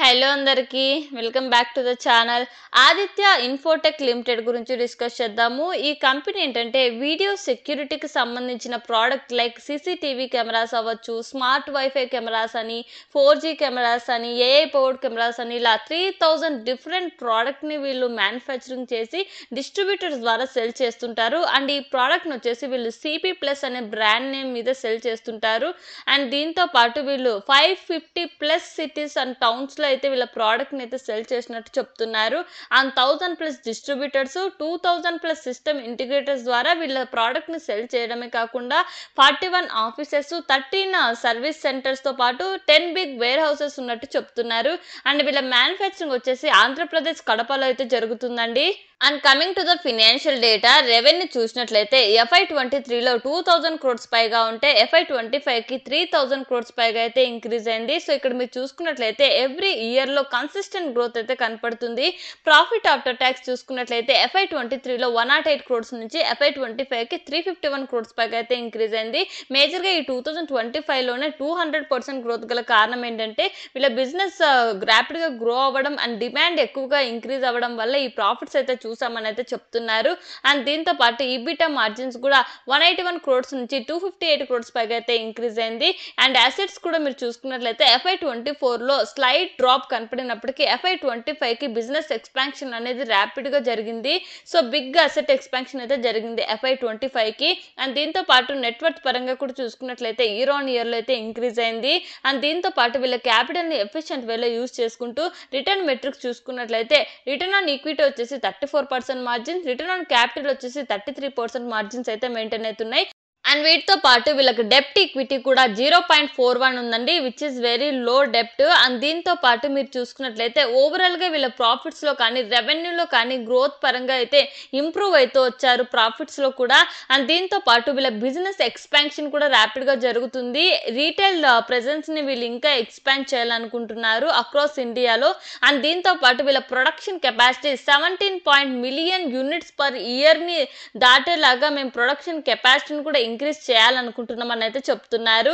Hello అందరికీ welcome back to the channel. Aditya Infotech limited గురించి discuss చేద్దాము. ఈ కంపెనీ ఏంటంటే వీడియో సెక్యూరిటీకి సంబంధించిన ప్రోడక్ట్ లైక్ సీసీటీవీ కెమెరాస్ అవ్వచ్చు, స్మార్ట్ వైఫై కెమెరాస్ అని, 4G కెమెరాస్ అని, ఏఐ పవర్డ్ కెమెరాస్ అని, ఇలా 3000 డిఫరెంట్ ప్రోడక్ట్ని వీళ్ళు మ్యానుఫ్యాక్చరింగ్ చేసి డిస్ట్రిబ్యూటర్స్ ద్వారా సెల్ చేస్తుంటారు. అండ్ ఈ ప్రోడక్ట్ని వచ్చేసి వీళ్ళు CP Plus అనే బ్రాండ్ నేమ్ మీద సెల్ చేస్తుంటారు. అండ్ దీంతో పాటు వీళ్ళు 550+ సిటీస్ అండ్ టౌన్స్లో అయితే వీళ్ళ ప్రోడక్ట్ని అయితే సెల్ చేసినట్టు చెప్తున్నారు. అండ్ 1000+ డిస్ట్రిబ్యూటర్స్, 2000+ సిస్టమ్ ఇంటిగ్రేటర్స్ ద్వారా వీళ్ళ ప్రోడక్ట్ని సెల్ చేయడమే కాకుండా 41 ఆఫీసెస్, 13 సర్వీస్ సెంటర్స్తో పాటు 10 బిగ్ వేర్ హౌసెస్ ఉన్నట్టు చెప్తున్నారు. అండ్ వీళ్ళ మ్యానుఫ్యాక్చరింగ్ వచ్చేసి ఆంధ్రప్రదేశ్ కడపలో అయితే జరుగుతుందండి. And coming to the financial data, revenue చూసినట్లయితే FY23లో 2000 crores పైగా ఉంటే FY25కి 3000 crores పైగా అయితే ఇంక్రీజ్ అయింది. సో ఇక్కడ మీరు చూసుకున్నట్లయితే ఎవ్రీ ఇయర్లో కన్సిస్టెంట్ గ్రోత్ అయితే కనపడుతుంది. ప్రాఫిట్ ఆఫ్టర్ ట్యాక్స్ చూసుకున్నట్లయితే FY23లో 108 crores నుంచి FY25కి 351 crores పైగా అయితే ఇంక్రీజ్ అయింది. మేజర్గా ఈ 2025లోనే 200% గ్రోత్ గల కారణం ఏంటంటే వీళ్ళ బిజినెస్ ర్యాపిడ్గా గ్రో అవ్వడం అండ్ డిమాండ్ ఎక్కువగా ఇంక్రీజ్ అవ్వడం వల్ల ఈ ప్రాఫిట్స్ అయితే చూసామని అయితే చెప్తున్నారు. అండ్ దీంతో పాటు ఈబిటా మార్జిన్స్ కూడా 181 crores నుంచి 258 crores పైగా అయితే ఇంక్రీజ్ అయింది. అండ్ అసెట్స్ కూడా మీరు చూసుకున్నట్లయితే FY24లో స్లైట్ డ్రాప్ కనపడినప్పటికీ FY25కి బిజినెస్ ఎక్స్పాన్షన్ అనేది ర్యాపిడ్గా జరిగింది. సో బిగ్ అసెట్ ఎక్స్పాన్షన్ అయితే జరిగింది FY25కి. అండ్ దీంతో పాటు నెట్వర్త్ పరంగా కూడా చూసుకున్నట్లయితే ఇయర్ ఆన్ ఇయర్లో అయితే ఇంక్రీజ్ అయింది. అండ్ దీంతో పాటు వీళ్ళ క్యాపిటల్ని ఎఫిషియెంట్ వేలో యూజ్ చేసుకుంటూ రిటర్న్ మెట్రిక్స్ చూసుకున్నట్లయితే రిటర్న్ ఆన్ ఈక్విటీ వచ్చేసి 34% మార్జిన్, రిటర్న్ ఆన్ క్యాపిటల్ వచ్చేసి 33% మార్జిన్స్ అయితే మెయింటైన్ అవుతున్నాయి. అండ్ వీటితో పాటు వీళ్ళకి డెప్ట్ ఈక్విటీ కూడా 0.41 ఉందండి, which is very low డెప్ట్. And దీంతో పాటు మీరు చూసుకున్నట్లయితే ఓవరాల్గా వీళ్ళ ప్రాఫిట్స్లో కానీ రెవెన్యూలో కానీ గ్రోత్ పరంగా అయితే ఇంప్రూవ్ అవుతూ వచ్చారు ప్రాఫిట్స్లో కూడా. అండ్ దీంతో పాటు వీళ్ళ బిజినెస్ ఎక్స్పాన్షన్ కూడా ర్యాపిడ్గా జరుగుతుంది. రీటైల్ ప్రెజెన్స్ని వీళ్ళు ఇంకా ఎక్స్పాండ్ చేయాలనుకుంటున్నారు అక్రాస్ ఇండియాలో. అండ్ దీంతో పాటు వీళ్ళ production capacity 17 million units per ఇయర్ని దాటేలాగా మేము ప్రొడక్షన్ కెపాసిటీని కూడా ఇంక్రీజ్ చేయాలనుకుంటున్నాం అని అయితే చెప్తున్నారు.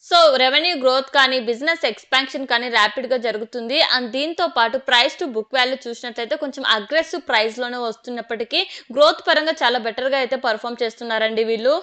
సో రెవెన్యూ గ్రోత్ కానీ బిజినెస్ ఎక్స్పాన్షన్ కానీ ర్యాపిడ్గా జరుగుతుంది. అండ్ దీంతో పాటు ప్రైస్ టు బుక్ వాల్యూ చూసినట్లయితే కొంచెం అగ్రెసివ్ ప్రైస్లోనే వస్తున్నప్పటికీ గ్రోత్ పరంగా చాలా బెటర్గా అయితే పర్ఫామ్ చేస్తున్నారండి వీళ్ళు.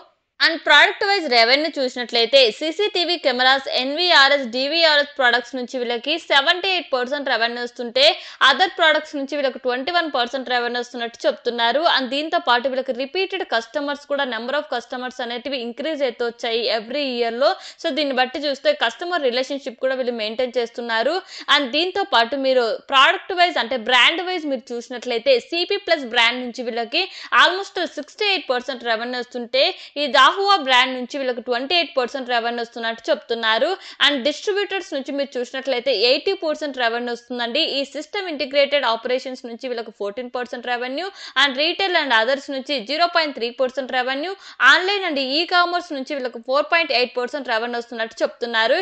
అండ్ ప్రోడక్ట్ వైజ్ రెవెన్యూ చూసినట్లయితే CCTV cameras, NVRS, DVRS products నుంచి వీళ్ళకి 78% రెవెన్యూ వస్తుంటే అదర్ ప్రోడక్ట్స్ నుంచి వీళ్ళకి 21% రెవెన్యూ వస్తున్నట్టు చెప్తున్నారు. అండ్ దీంతో పాటు వీళ్ళకి రిపీటెడ్ కస్టమర్స్ కూడా నెంబర్ ఆఫ్ కస్టమర్స్ అనేటివి ఇంక్రీజ్ అయితే వచ్చాయి ఎవ్రీ ఇయర్లో. సో దీన్ని బట్టి చూస్తే కస్టమర్ రిలేషన్షిప్ కూడా వీళ్ళు మెయింటైన్ చేస్తున్నారు. అండ్ దీంతో పాటు మీరు ప్రోడక్ట్ వైజ్ అంటే బ్రాండ్ వైజ్ మీరు చూసినట్లయితే CP Plus బ్రాండ్ నుంచి వీళ్ళకి ఆల్మోస్ట్ 68% రెవెన్యూ వస్తుంటే ఈ దాహువా బ్రాండ్ నుంచి వీళ్ళకి 28% రెవెన్యూ వస్తున్నట్టు చెప్తున్నారు. అండ్ డిస్ట్రిబ్యూటర్స్ నుంచి మీరు చూసినట్లయితే 80% రెవెన్యూ వస్తుందండి. ఈ సిస్టమ్ ఇంటిగ్రేటెడ్ ఆపరేషన్స్ నుంచి వీళ్ళకి 14% revenue, and retail and others నుంచి 0.3% revenue, online and e commerce నుంచి వీళ్ళకి 4.8% రెవెన్యూ వస్తున్నట్టు చెప్తున్నారు.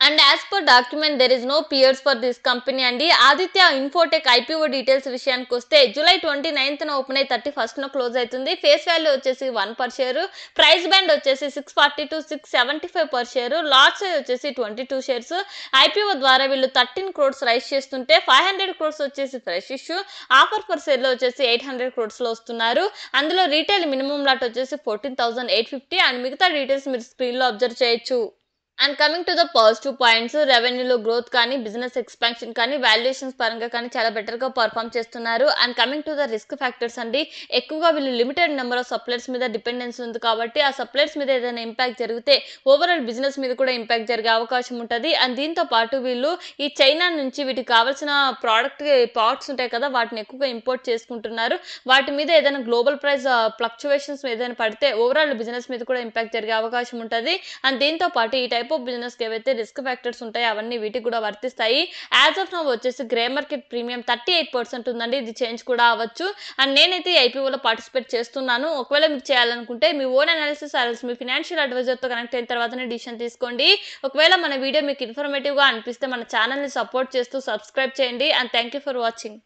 And as per document there is no peers for this company అండి. ఆదిత్య ఇన్ఫోటెక్ IPO డీటెయిల్స్ విషయానికి వస్తే జూలై 29న ఓపెన్ అయ్యి 31st క్లోజ్ అవుతుంది. ఫేస్ వాల్యూ వచ్చేసి 1 per share, ప్రైస్ బ్యాండ్ వచ్చేసి 640 to 675 per share, lot size వచ్చేసి 22 shares. IPO ద్వారా వీళ్ళు 13 crores రైజ్ చేస్తుంటే 500 crores వచ్చేసి ఫ్రెష్ ఇష్యూ, ఆఫర్ పర్ షేర్లో వచ్చేసి 800 crores వస్తున్నారు. అందులో రీటైల్ మినిమం లాట్ వచ్చేసి 14,850 అండ్ మిగతా డీటెయిల్స్ మీరు స్క్రీన్లో అబ్జర్వ్ చేయొచ్చు. And coming to the positive points, రెవెన్యూలో గ్రోత్ కానీ బిజినెస్ ఎక్స్పాన్షన్ కానీ వాల్యుయేషన్స్ పరంగా కానీ చాలా బెటర్గా పర్ఫామ్ చేస్తున్నారు. And coming to the risk factors అండి, ఎక్కువగా వీళ్ళు లిమిటెడ్ నెంబర్ ఆఫ్ సప్లైర్స్ మీద డిపెండెన్స్ ఉంది కాబట్టి ఆ సప్లైర్స్ మీద ఏదైనా ఇంపాక్ట్ జరిగితే ఓవరాల్ బిజినెస్ మీద కూడా ఇంపాక్ట్ జరిగే అవకాశం ఉంటుంది. అండ్ దీంతో పాటు వీళ్ళు ఈ చైనా నుంచి వీటికి కావాల్సిన ప్రోడక్ట్ పార్ట్స్ ఉంటాయి కదా, వాటిని ఎక్కువగా ఇంపోర్ట్ చేసుకుంటున్నారు. వాటి మీద ఏదైనా గ్లోబల్ ప్రైస్ ఫ్లక్చువేషన్స్ ఏదైనా పడితే ఓవరాల్ బిజినెస్ మీద కూడా ఇంపాక్ట్ జరిగే అవకాశం ఉంటుంది. అండ్ దీంతో పాటు ఈ టైప్ ఆఫ్ బిజినెస్ కి ఏవైతే రిస్క్ ఫ్యాక్టర్స్ ఉంటాయో అవన్నీ వీటికి కూడా వర్తిస్తాయి. యాజ్ ఆఫ్ నౌ వచ్చేసి గ్రే మార్కెట్ ప్రీమియం 38% ఉందండి, ఇది చేంజ్ కూడా అవ్వచ్చు. అండ్ నేనైతే ఈ IPOలో పార్టిసిపేట్ చేస్తున్నాను. ఒకవేళ మీరు చేయాలనుకుంటే మీ ఓన్ అనాలిసిస్ మీ ఫినాన్షియల్ అడ్వైజర్తో కనెక్ట్ అయిన తర్వాతనే డిసిషన్ తీసుకోండి. ఒకవేళ మన వీడియో మీకు ఇన్ఫర్మేటివ్గా అనిపిస్తే మన ఛానల్ని సపోర్ట్ చేస్తూ సబ్స్క్రైబ్ చేయండి. And thank you for watching.